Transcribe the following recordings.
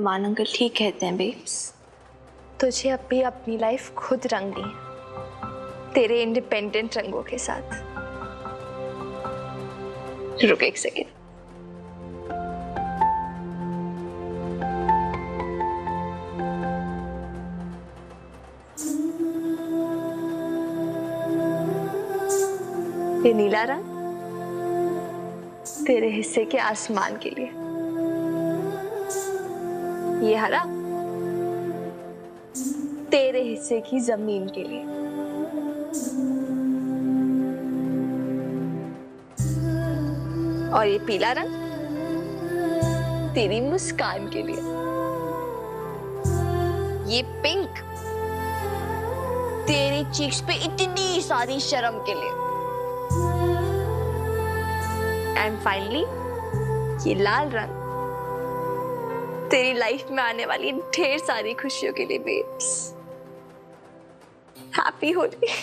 Numan uncle ठीक कहते हैं बेब्स, तुझे अब भी अपनी लाइफ खुद रंगनी है, तेरे इंडिपेंडेंट रंगों के साथ। रुक एक सेकेंड। ये नीला रंग तेरे हिस्से के आसमान के लिए, ये हरा तेरे हिस्से की जमीन के लिए, और ये पीला रंग तेरी मुस्कान के लिए, ये पिंक तेरी चीक्स पे इतनी सारी शर्म के लिए, एंड फाइनली ये लाल रंग तेरी लाइफ में आने वाली ढेर सारी खुशियों के लिए बेब्स। हैप्पी होली।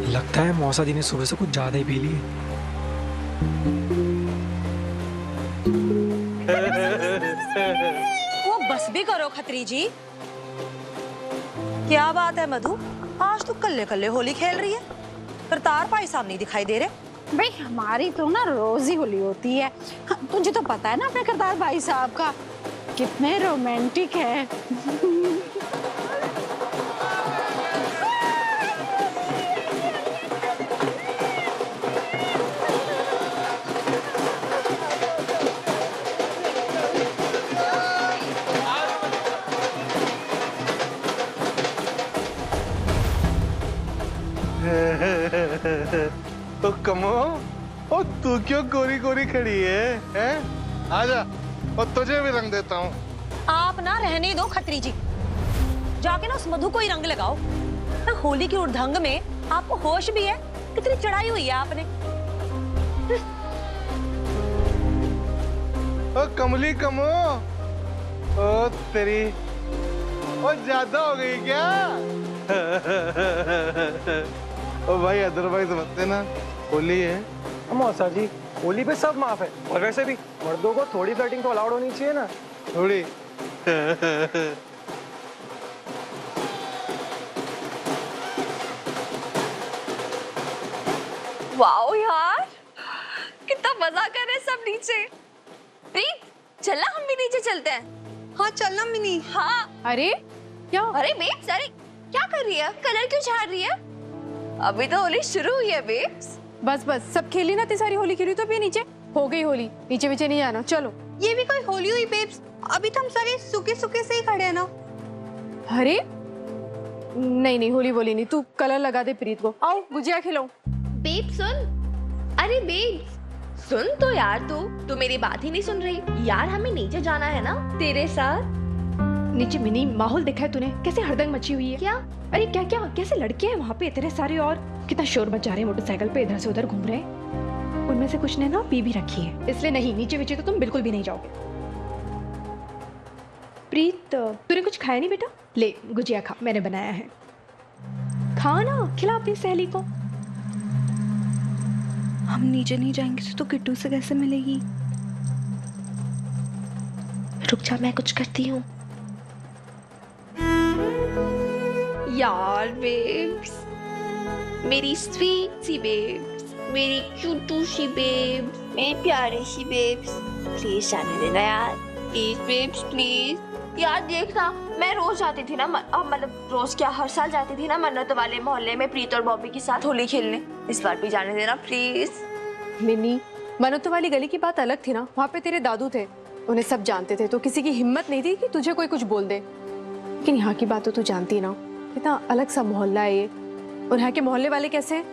लगता है मौसा जी ने सुबह से कुछ ज्यादा ही पी ली। वो बस भी करो खत्री जी। क्या बात है मधु, आज तू कल्ले कल्ले होली खेल रही है, करतार भाई साहब नहीं दिखाई दे रहे। भाई हमारी तो ना रोज ही होली होती है। हाँ, तुझे तो पता है ना अपने करतार भाई साहब का कितने रोमांटिक है। तो कमो, ओ तू क्यों कोरी कोरी खड़ी है? हैं? आजा, और तुझे भी रंग देता हूँ। आप ना रहने दो खत्री जी, जाके ना उस मधु को ही रंग लगाओ ना। होली की उड़धंग में आपको होश भी है? कितनी चढ़ाई हुई है आपने। ओ कमली कमो, ओ तेरी, ओ ज्यादा हो गई क्या? ओ भाई अदरवाइज मत देना, होली है। मौसा जी, होली पे सब माफ है, और वैसे भी मर्दों को थोड़ी फ्लर्टिंग तो अलाउड होनी चाहिए ना। थोड़ी। वाओ यार, कितना मजा कर रहे सब नीचे। प्रीत, चलना हम भी नीचे चलते हैं। हाँ चलना मिनी। हाँ। अरे क्या? अरे बेब्स, अरे क्या कर रही है? कलर क्यों झाड़ रही है? अभी तो होली शुरू हुई है बेब्स। बस बस सब खेली ना, इतनी सारी होली खेली तो भी नीचे हो गई होली, नीचे नीचे नहीं आना। चलो। ये भी कोई होली हुई बेब्स? अभी तो हम सारे सूखे सूखे से ही खड़े हैं ना। अरे नहीं नहीं, होली बोली नहीं, तू कलर लगा दे प्रीत को। आओ गुजिया खिलाओ। बेब सुन, अरे बेब सुन तो यार, तू मेरी बात ही नहीं सुन रही यार। हमें नीचे जाना है ना तेरे साथ। नीचे मिनी माहौल देखा है तूने, कैसे हड़दंग मची हुई है? क्या? अरे क्या क्या, कैसे लड़के हैं वहाँ पे इतने सारे, और कितना शोर मचा रहे हैं, मोटरसाइकिल पे इधर से उधर घूम रहे हैं। उनमें से कुछ ने ना पी भी रखी है, इसलिए नहीं, नीचे नीचे तो तुम बिल्कुल भी नहीं जाओगे। प्रीत, तूने कुछ खाया नहीं बेटा? ले गुजिया खा, मैंने बनाया है, खा ना, खिला अपनी सहेली को। हम नीचे नहीं जाएंगे तो किट्टू से कैसे मिलेगी? रुक जा, मैं कुछ करती हूँ। यार बेब्स, मेरी स्वीट सी बेब्स, मेरी क्यूटू सी बेब्स, मेरी प्यारी सी बेब्स, प्लीज जाने देना यार, प्लीज बेब्स प्लीज। यार देखना, मैं रोज जाती थी ना, मतलब रोज क्या, हर साल जाती थी ना मन्नत वाले मोहल्ले में प्रीत और बॉबी के साथ होली खेलने। इस बार भी जाने देना प्लीज। मिनी, मन्नत वाली गली की बात अलग थी ना, वहाँ पे तेरे दादू थे, उन्हें सब जानते थे, तो किसी की हिम्मत नहीं थी कि तुझे कोई कुछ बोल दे। लेकिन यहाँ की बात तो तू जानती ना, कितना अलग सा मोहल्ला है ये, और यहाँ के मोहल्ले वाले कैसे हैं?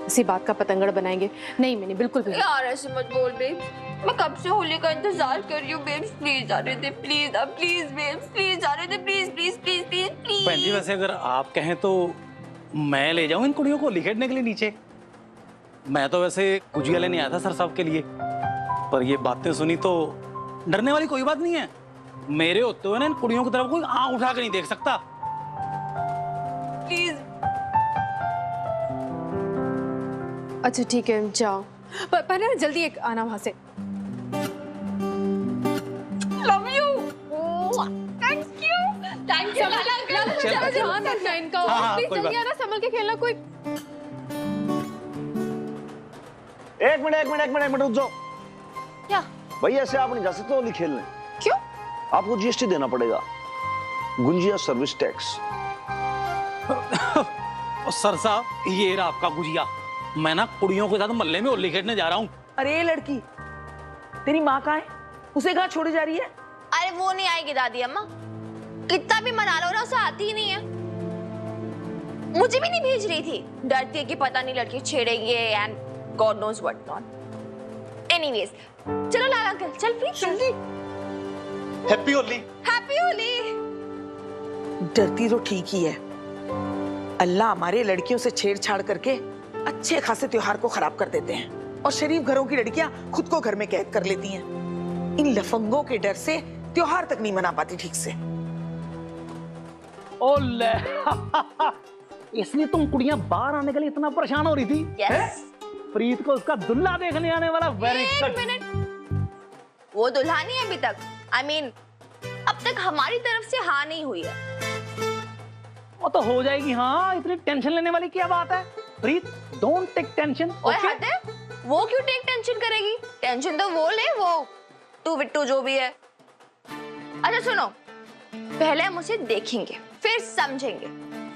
इसी बात का पतंगड़ बनाएंगे। नहीं मैंने बिल्कुल भी नहीं। यार ऐसे मत बोल बेब्स, मैं कब से होली का इंतजार कर रही हूँ बेब्स। प्लीज जाने दे, प्लीज अब प्लीज बेब्स, प्लीज जाने दे, प्लीज प्लीज प्लीज प्लीज बहन जी प्लीज। वैसे अगर आप कहें तो मैं ले जाऊं इन कुड़ियों को लिखेटने के लिए नीचे। मैं तो वैसे गुजिया लेने आया था सर साहब के लिए, पर ये बातें सुनी तो डरने वाली कोई बात नहीं है। मेरे होते हुए ना इन कुड़ियों की तरफ कोई आंख उठा के नहीं देख सकता। प्लीज अच्छा ठीक है जाओ, पर ना जल्दी एक आना वहां से। Love you, thank you Lala uncle. ज़रा ध्यान रखना इनका। हाँ, प्लीज कोई जल्दी बात। आना, संभल के खेलना। कोई एक मिनट रुक जाओ। क्या भाई ऐसे आप नहीं जा सकते होली खेलने। क्यों? आपको जीएसटी देना पड़ेगा, गुंजिया सर्विस टैक्स। सर साहब ये रहा आपका गुजिया। मैं ना कुड़ियों के साथ मोहल्ले में होली खेलने जा रहा हूँ। अरे लड़की, तेरी माँ कहाँ है? उसे कहाँ छोड़े जा रही है? अरे वो नहीं आएगी दादी अम्मा, कितना भी मना लो ना उसे आती ही नहीं है। मुझे भी नहीं भेज रही थी, डरती है कि पता नहीं लड़की छेड़ेंगे and God knows what not. Anyways चलो लाला अंकल, चल प्लीज जल्दी। हैप्पी होली। हैप्पी होली। डरती तो ठीक ही है। अल्लाह हमारे लड़कियों से छेड़छाड़ करके अच्छे खासे त्योहार को खराब कर देते हैं, और शरीफ घरों की लड़कियां खुद को घर में कैद कर लेती हैं। इन लफंगों के डर से त्योहार तक नहीं मना पाती ठीक से। ओले इसलिए तुम कुड़ियां बाहर आने के लिए इतना परेशान हो रही थी? यस। प्रीत को उसका दुल्हा देखने आने वाला। Very good. मिनट, वो दुल्हा नहीं है अभी तक। I mean, अब तक हमारी तरफ से हाँ नहीं हुई है। वो तो हो जाएगी। हाँ इतनी टेंशन लेने वाली क्या बात है? प्रीत डोंट टेक टेंशन। ओए हद है, वो क्यों टेक टेंशन करेगी? टेंशन तो वो ले, वो टू बिट्टू जो भी है। अच्छा सुनो, पहले हम उसे देखेंगे, फिर समझेंगे,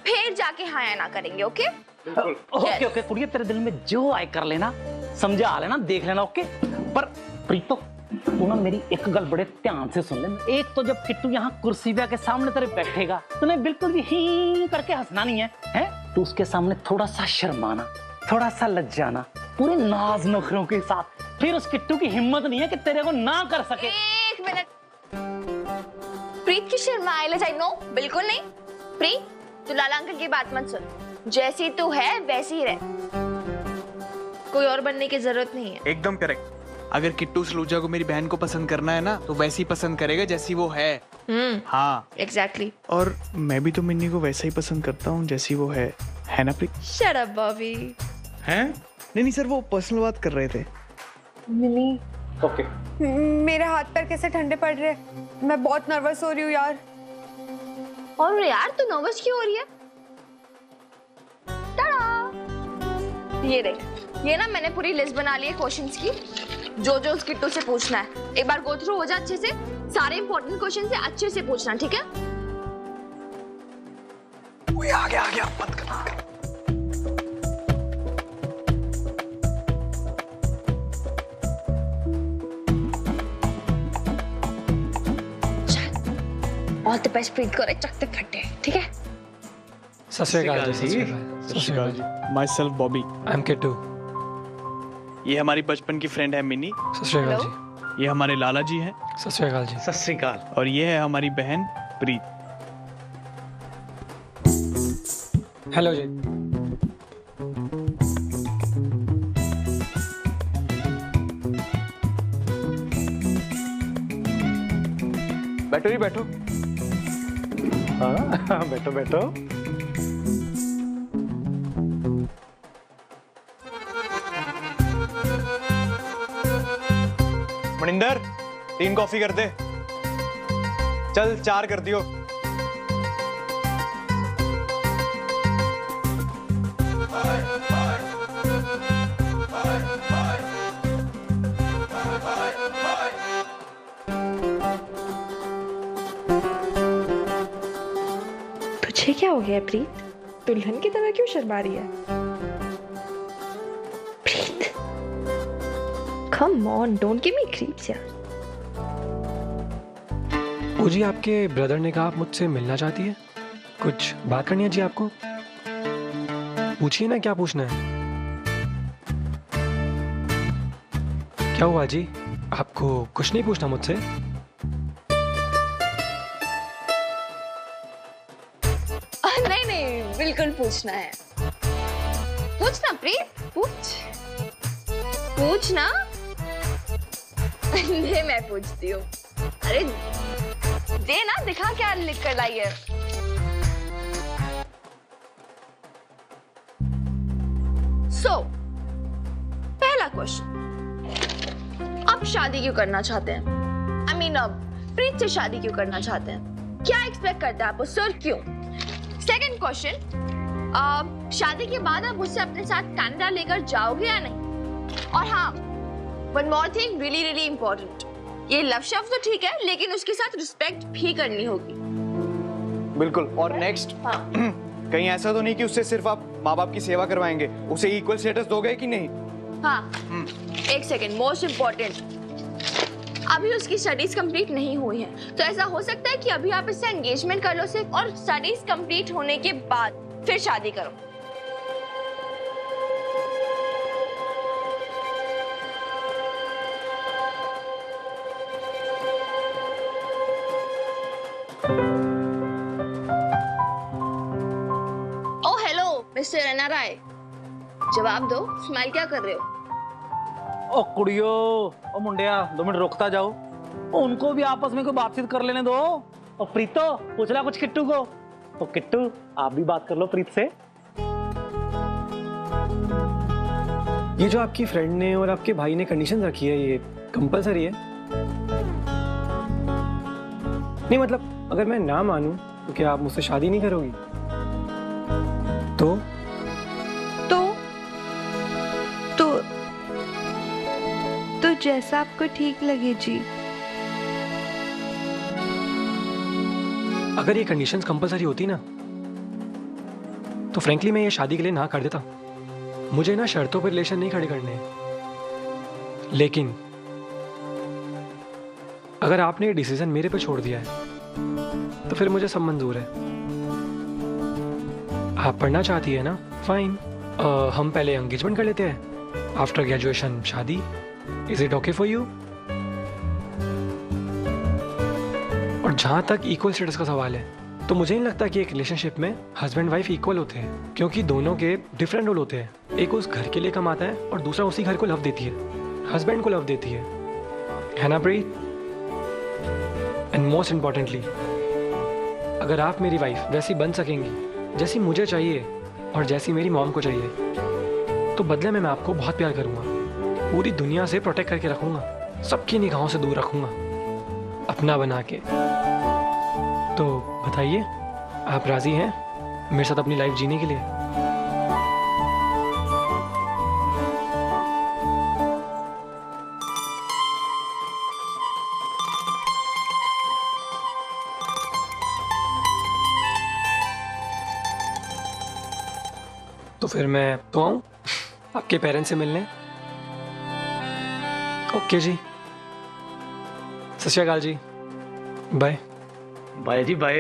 फिर जाके हाँ या ना करेंगे। ओके ओके ओके कुड़िया, तेरे दिल में जो आए कर लेना, समझा लेना, देख लेना। ओके पर प्रीतो तू ना मेरी एक गल बड़े ध्यान से सुन ले। एक तो जब किट्टू यहाँ कुर्सी पे आके सामने तेरे बैठेगा, तूने बिल्कुल भी ही करके हंसना नहीं है, हैं? तू उसके सामने थोड़ा सा शर्माना, थोड़ा सा लज्जाना, पूरे नाज नखरों के साथ। फिर उस किट्टू की हिम्मत नहीं है कि तेरे को ना कर सके। एक मिनट, प्रीत की शर्मा आई नो बिल्कुल नहीं। प्रीत तू लाला अंकल की बात मत सुन, जैसी तू है वैसी ही रह, कोई और बनने की जरूरत नहीं है। एकदम करेक्ट। अगर किट्टू सलूजा को मेरी बहन को पसंद करना है ना, तो वैसी पसंद करेगा जैसी वो है। हाँ एग्जैक्टली। और मैं भी तो मिन्नी को वैसा ही पसंद करता हूँ जैसी वो है ना प्रीत? Shut up Bobby. हैं? नहीं सर, वो पर्सनल बात कर रहे थे। मिनी ओके मेरे हाथ पैर कैसे ठंडे पड़ रहे हैं, मैं बहुत नर्वस हो रही हूँ यार। और यार तू नर्वस क्यों हो रही है? ये देख, ये ना मैंने पूरी लिस्ट बना ली है क्वेश्चंस की, जो जो उस किट्टू से पूछना है। एक बार गो थ्रू हो जा अच्छे से, सारे इंपॉर्टेंट क्वेश्चन से अच्छे से पूछना, ठीक है? आ गया मत कर। ऑल द बेस्ट प्रीत को चक तक फटे, ठीक है? Sat Sri Akal ji. Myself Bobby. I am Kittu. ये हमारी बचपन की फ्रेंड है मिनी। सत श्री अकाल जी। ये हमारे लाला जी हैं। सत श्री अकाल जी। सत श्री अकाल। और ये है हमारी बहन प्रीत। हेलो जी। बैठो जी बैठो। हाँ बैठो बैठो। मनिंदर 3 कॉफी कर दे। चल 4 कर दियो। तुझे क्या हो गया प्रीत? दुल्हन की तरह क्यों शर्मा रही है? Preet, come on, don't give me creeps यार। जी आपके ब्रदर ने कहा आप मुझसे मिलना चाहती है, कुछ बात करनी है जी आपको। पूछिए ना क्या पूछना है। क्या हुआ जी? आपको कुछ नहीं पूछना मुझसे? नहीं नहीं, बिल्कुल पूछना है। पूछना प्रीत, पूछ पूछना। नहीं मैं पूछती हूँ। अरे दे ना, दिखा क्या लिख कर लाई है। पहला क्वेश्चन, आप शादी क्यों करना चाहते हैं? I mean, अब प्रीत से शादी क्यों करना चाहते हैं? क्या एक्सपेक्ट करते हैं आप उससे और क्यों? सेकंड क्वेश्चन, शादी के बाद आप उससे अपने साथ कनाडा लेकर जाओगे या नहीं? और हाँ, one more thing really really important, ये लव शब्द तो ठीक है लेकिन उसके साथ रिस्पेक्ट भी करनी होगी। बिल्कुल। और नेक्स्ट, हाँ। कहीं ऐसा तो नहीं कि उससे सिर्फ आप माँ बाप की सेवा करवाएंगे, उसे इक्वल स्टेटस दोगे कि नहीं? हाँ, एक सेकेंड, मोस्ट इम्पोर्टेंट, अभी उसकी स्टडीज कंप्लीट नहीं हुई हैं, तो ऐसा हो सकता है कि अभी आप इससे एंगेजमेंट कर लो सिर्फ, और स्टडीज कंप्लीट होने के बाद फिर शादी करो। ओ हेलो मिस्टर एनआरआई, जवाब दो, स्माइल क्या कर रहे हो? ओ कुड़ियो, ओ मुंडिया, 2 मिनट रुकता जाओ। ओ उनको भी आपस में कोई बातचीत कर लेने दो। ओ प्रीतो, पूछ ला कुछ किट्टू को। तो किट्टू, आप भी बात कर लो प्रीत से। ये जो आपकी फ्रेंड ने और आपके भाई ने कंडीशन रखी है, ये कंपलसरी है? नहीं मतलब अगर मैं ना मानूं तो क्या आप मुझसे शादी नहीं करोगी? तो जैसा आपको ठीक लगे जी। अगर ये कंडीशंस कंपलसरी होती ना तो फ्रैंकली मैं ये शादी के लिए ना कर देता। मुझे ना शर्तों पर रिलेशन नहीं खड़े करने हैं। लेकिन अगर आपने ये डिसीजन मेरे पे छोड़ दिया है तो फिर मुझे सब मंजूर है। आप पढ़ना चाहती है ना, फाइन, हम पहले एंगेजमेंट कर लेते हैं, आफ्टर ग्रेजुएशन शादी। Is it okay for you? और जहां तक इक्वल स्टेटस का सवाल है तो मुझे नहीं लगता कि एक रिलेशनशिप में हस्बैंड वाइफ इक्वल होते हैं, क्योंकि दोनों के डिफरेंट रोल होते हैं। एक उस घर के लिए कमाता है और दूसरा उसी घर को लव देती है, हस्बैंड को लव देती है ना प्रीत? एंड मोस्ट इम्पॉर्टेंटली, अगर आप मेरी वाइफ वैसी बन सकेंगी जैसी मुझे चाहिए और जैसी मेरी मॉम को चाहिए, तो बदले में मैं आपको बहुत प्यार करूंगा, पूरी दुनिया से प्रोटेक्ट करके रखूंगा, सबकी निगाहों से दूर रखूंगा, अपना बना के। तो बताइए, आप राजी हैं मेरे साथ अपनी लाइफ जीने के लिए? तो फिर मैं तो आऊं आपके पेरेंट्स से मिलने? ओके जी, सत श्री अकाल जी, बाय। बाय जी बाय।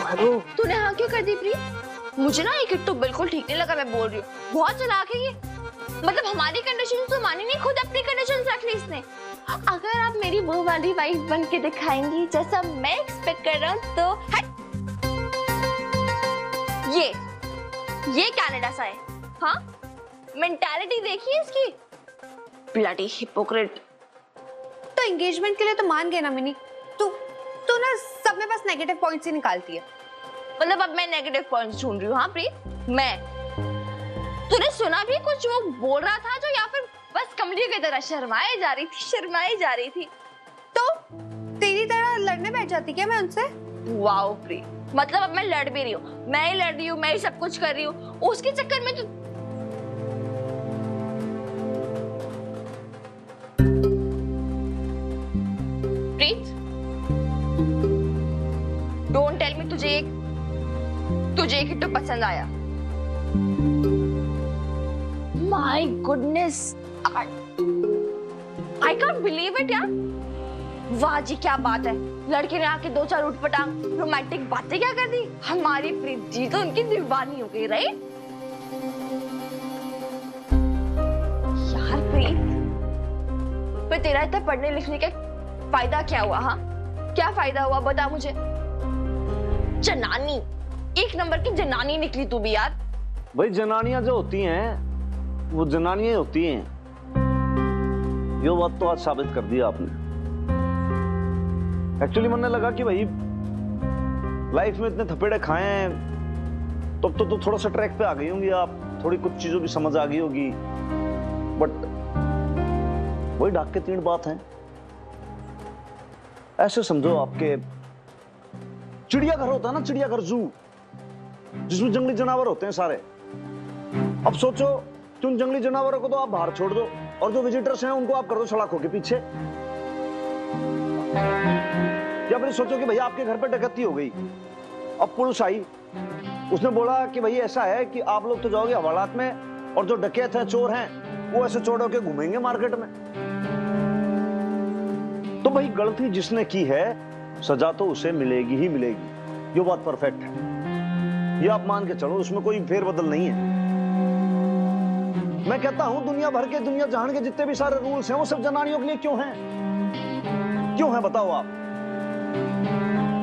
हेलो, तूने हाँ क्यों कर दी प्रीत? मुझे ना ये किट्टू बिल्कुल ठीक नहीं लगा, मैं बोल रही हूँ, बहुत चालाक है ये। मतलब हमारी कंडीशन तो मानी नहीं, खुद अपनी कंडीशन रख ली इसने। अगर आप मेरी वो वाली वाइफ बन के दिखाएंगी जैसा मैं एक्सपेक्ट कर रहा हूँ तो हट। ये कनाडा सा है, हाँ? मेंटालिटी देखिए इसकी, ब्लडी हिपोक्रेट। तो एंगेजमेंट के लिए तो मान गए ना मिनी, तू ना सब में बस नेगेटिव पॉइंट्स ही निकालती है। मतलब अब मैं नेगेटिव पॉइंट्स ढूंढ रही हूँ? हाँ प्रीत, मैं, तूने सुना भी कुछ वो बोल रहा था जो, या फिर बस कमलियों की तरह शर्माए जा रही थी? तो तेरी तरह लड़ने बैठ जाती क्या मैं उनसे? वाओ प्रीत, मतलब अब मैं लड़ भी रही हूँ, मैं ही लड़ रही हूँ, मैं ही सब कुछ कर रही हूँ, उसके चक्कर में तो प्रीत, डोंट टेल मी तुझे एक हिट्टू पसंद आया। My goodness, I can't believe it यार। वाह जी क्या बात है, लड़के ने आके 2-4 उठपटांग रोमांटिक बातें क्या कर दी। हमारी प्रीत जी तो उनकी दीवानी हो गई, राइट? यार प्रीत, पर तेरा इतना पढ़ने लिखने का फायदा क्या हुआ? हाँ, क्या फायदा हुआ बता मुझे। जनानी, एक नंबर की जनानी निकली तू भी यार। भाई जनानियां जो होती हैं वो जनानियां होती हैं, ये बात तो आज साबित कर दिया आपने। एक्चुअली मन लगा कि भाई लाइफ में इतने थपेड़े खाए हैं तब तो थोड़ा सा ट्रैक पे आ गई होंगी आप, थोड़ी कुछ चीजों की समझ आ गई होगी, बट वही डाक के 3 बात हैं। ऐसे समझो आपके चिड़ियाघर होता है ना, चिड़ियाघर जू, जिसमें जंगली जानवर होते हैं सारे। अब सोचो कि उन जंगली जानवरों को तो आप बाहर छोड़ दो और जो विजिटर्स हैं उनको आप कर दो सड़कों के पीछे। या फिर सोचो कि भैया आपके घर पे डकैती हो गई, अब पुलिस आई, उसने बोला कि भाई ऐसा है कि आप लोग तो जाओगे हवालात में और जो डकैत हैं, चोर हैं, वो ऐसे चोर होके घूमेंगे मार्केट में। तो भाई गलती जिसने की है सजा तो उसे मिलेगी ही मिलेगी, ये बात परफेक्ट है, ये आप मान के चलो, उसमें कोई फेरबदल नहीं है। मैं कहता हूं दुनिया भर के, दुनिया जहान के जितने भी सारे रूल्स हैं वो सब जनानियों के लिए क्यों हैं? क्यों है बताओ आप?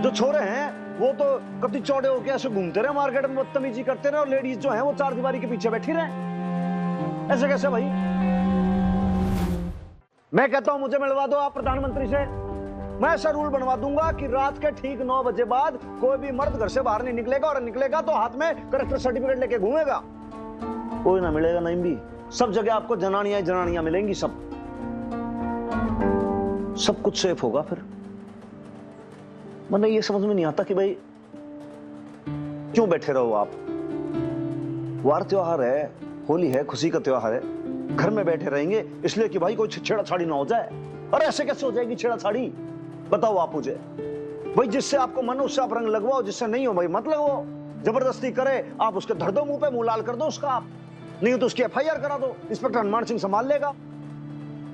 जो छोरे हैं वो तो कति चौड़े होके ऐसे घूमते रहे मार्केट में, बदतमीजी करते रहे, और लेडीज जो हैं वो 4 दीवारी के पीछे बैठी रहे। ऐसे कैसे भाई? मैं कहता हूं मुझे मिलवा दो आप प्रधानमंत्री से, मैं ऐसा रूल बनवा दूंगा कि रात के ठीक 9 बजे बाद कोई भी मर्द घर से बाहर नहीं निकलेगा, और निकलेगा तो हाथ में करेक्टर सर्टिफिकेट लेके घूमेगा। कोई ना मिलेगा नहीं भी, सब जगह आपको जनानियां जनानियां मिलेंगी, सब कुछ सेफ होगा। फिर मतलब ये समझ में नहीं आता कि भाई क्यों बैठे रहो आप। वार त्योहार है, होली है, खुशी का त्योहार है, घर में बैठे रहेंगे इसलिए कि भाई कोई छेड़छाड़ी ना हो जाए। और ऐसे कैसे हो जाएगी छेड़छाड़ी बताओ आप मुझे? भाई जिससे आपको मन उससे आप रंग लगवाओ, जिससे नहीं हो भाई मत लगवाओ। जबरदस्ती करे आप उसके धर दो मुंह पे, मुंह लाल कर दो उसका, आप नहीं तो उसकी FIR करा दो, इंस्पेक्टर हनुमान सिंह संभाल लेगा।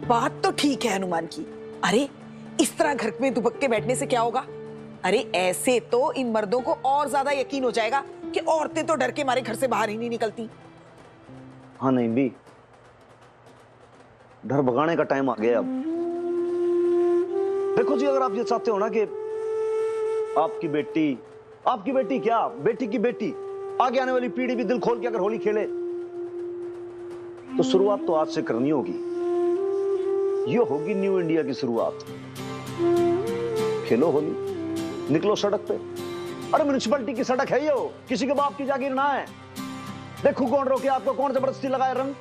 बात तो ठीक है हनुमान की, अरे इस तरह घर में दुबक के बैठने से क्या होगा? अरे ऐसे तो इन मर्दों को और ज्यादा यकीन हो जाएगा कि औरतें तो डर के मारे घर से बाहर ही नहीं निकलती। हाँ नहीं भी, डर भगाने का टाइम आ गया अब। देखो जी, अगर आप ये चाहते हो ना कि आपकी बेटी क्या, बेटी की बेटी, आगे आने वाली पीढ़ी भी दिल खोल के अगर होली खेले, तो शुरुआत तो आज से करनी होगी। ये होगी न्यू इंडिया की शुरुआत। खेलो होली, निकलो सड़क पे। अरे म्युनिसिपैलिटी की सड़क है ये, किसी के बाप की जागीर ना है। देखो कौन रोके आपको, कौन जबरदस्ती लगाए रंग।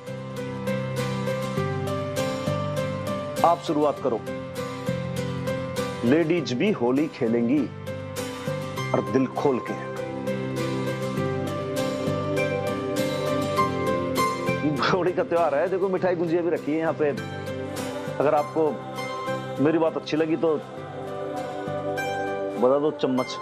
आप शुरुआत करो, लेडीज भी होली खेलेंगी और दिल खोल के। होली का त्योहार है, देखो मिठाई गुंजिया भी रखी है यहाँ पे। अगर आपको मेरी बात अच्छी लगी तो बता दो चम्मच।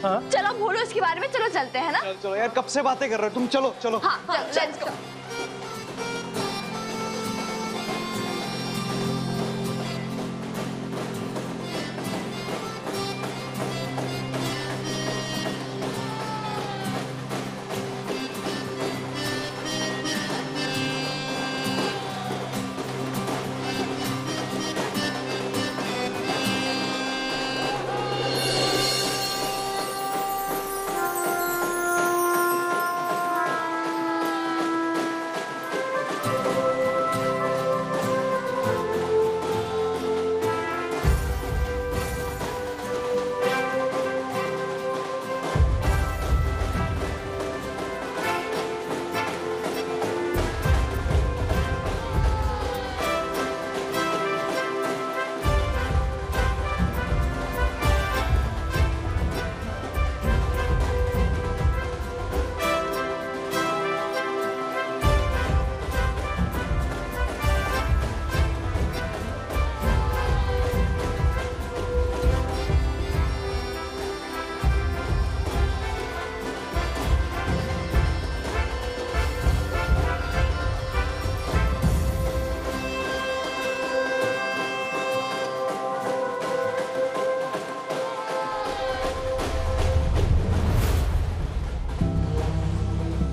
हाँ? चलो भूलो इसके बारे में, चलो चलते हैं ना। चलो यार, कब से बातें कर रहे हो तुम, चलो चलो। हाँ, लेट्स गो।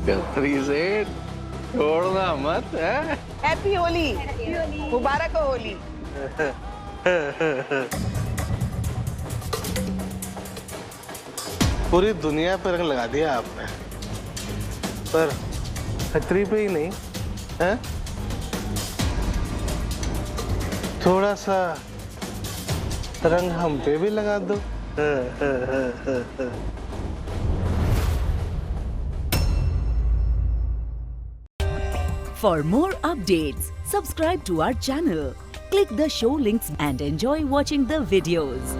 खतरी से छोड़ना मत है। हैप्पी होली, मुबारक हो होली। पूरी दुनिया पर रंग लगा दिया आपने, पर खतरी पे ही नहीं है। थोड़ा सा रंग हम पे भी लगा दो। For more updates, subscribe to our channel, click the show links and enjoy watching the videos.